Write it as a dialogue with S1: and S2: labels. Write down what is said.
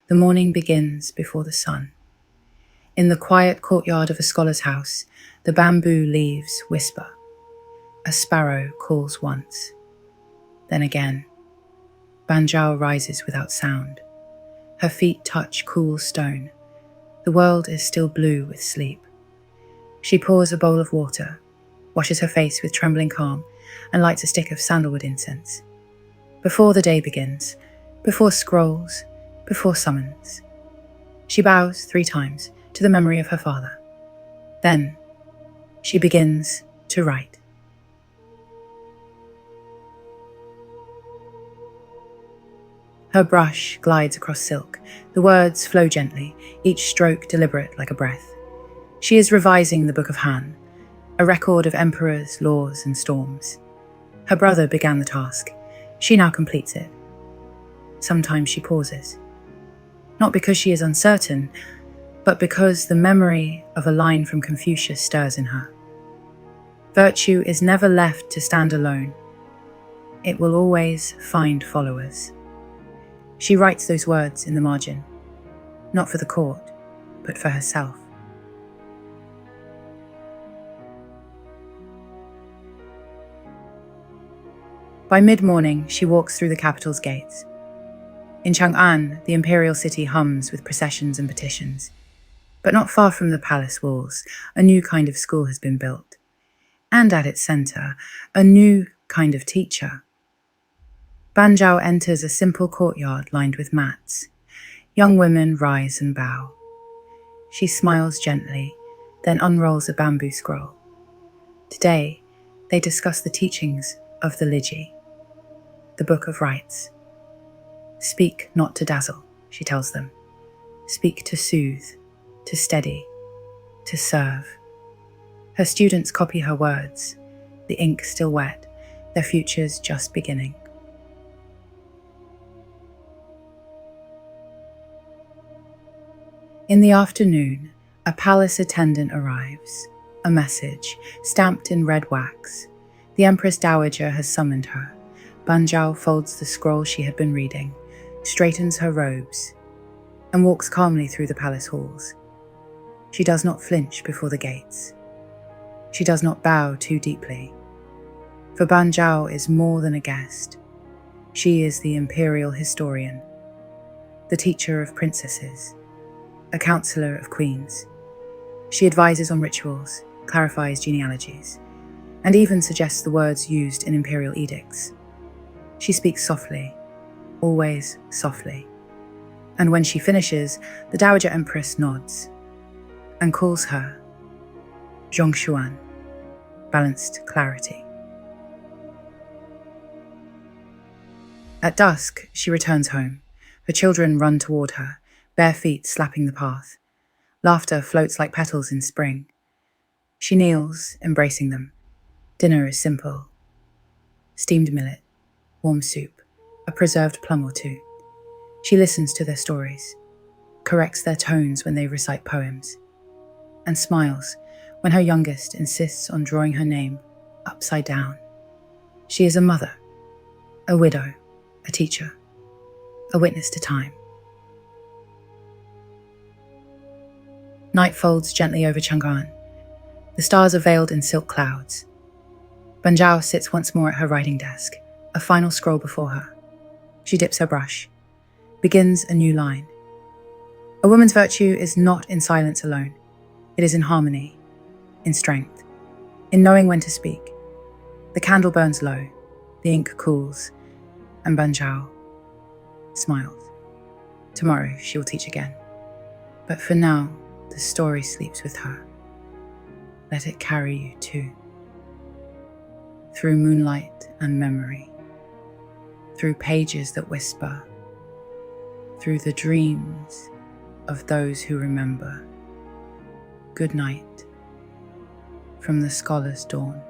S1: The morning begins before the sun. In the quiet courtyard of a scholar's house, the bamboo leaves whisper. A sparrow calls once. Then again. Ban Zhao rises without sound. Her feet touch cool stone. The world is still blue with sleep. She pours a bowl of water, washes her face with trembling calm, and lights a stick of sandalwood incense. Before the day begins, before scrolls, before summons, she bows 3 times to the memory of her father. Then she begins to write. Her brush glides across silk. The words flow gently, each stroke deliberate like a breath. She is revising the Book of Han, a record of emperors, laws, and storms. Her brother began the task. She now completes it. Sometimes she pauses. Not because she is uncertain, but because the memory of a line from Confucius stirs in her. Virtue is never left to stand alone. It will always find followers. She writes those words in the margin, not for the court, but for herself. By mid-morning, she walks through the capital's gates. In Chang'an, the Imperial city hums with processions and petitions. But not far from the palace walls, a new kind of school has been built. And at its center, a new kind of teacher. Ban Zhao enters a simple courtyard lined with mats. Young women rise and bow. She smiles gently, then unrolls a bamboo scroll. Today, they discuss the teachings of the Liji, the Book of Rites. Speak not to dazzle, she tells them. Speak to soothe, to steady, to serve. Her students copy her words, the ink still wet, their futures just beginning. In the afternoon, a palace attendant arrives. A message, stamped in red wax. The Empress Dowager has summoned her. Ban Zhao folds the scroll she had been reading, straightens her robes, and walks calmly through the palace halls. She does not flinch before the gates. She does not bow too deeply. For Ban Zhao is more than a guest. She is the Imperial historian, the teacher of princesses, a counselor of queens. She advises on rituals, clarifies genealogies, and even suggests the words used in Imperial edicts. She speaks softly, always softly. And when she finishes, the Dowager Empress nods and calls her Zhongshuan, balanced clarity. At dusk, she returns home. Her children run toward her, bare feet slapping the path. Laughter floats like petals in spring. She kneels, embracing them. Dinner is simple. Steamed millet, warm soup, a preserved plum or 2. She listens to their stories, corrects their tones when they recite poems, and smiles when her youngest insists on drawing her name upside down. She is a mother, a widow, a teacher, a witness to time. Night folds gently over Chang'an. The stars are veiled in silk clouds. Ban Zhao sits once more at her writing desk, a final scroll before her. She dips her brush, begins a new line. A woman's virtue is not in silence alone. It is in harmony, in strength, in knowing when to speak. The candle burns low, the ink cools, and Ban Zhao smiles. Tomorrow she will teach again. But for now, the story sleeps with her. Let it carry you too. Through moonlight and memory. Through pages that whisper. Through the dreams of those who remember. Good night from the scholar's dawn.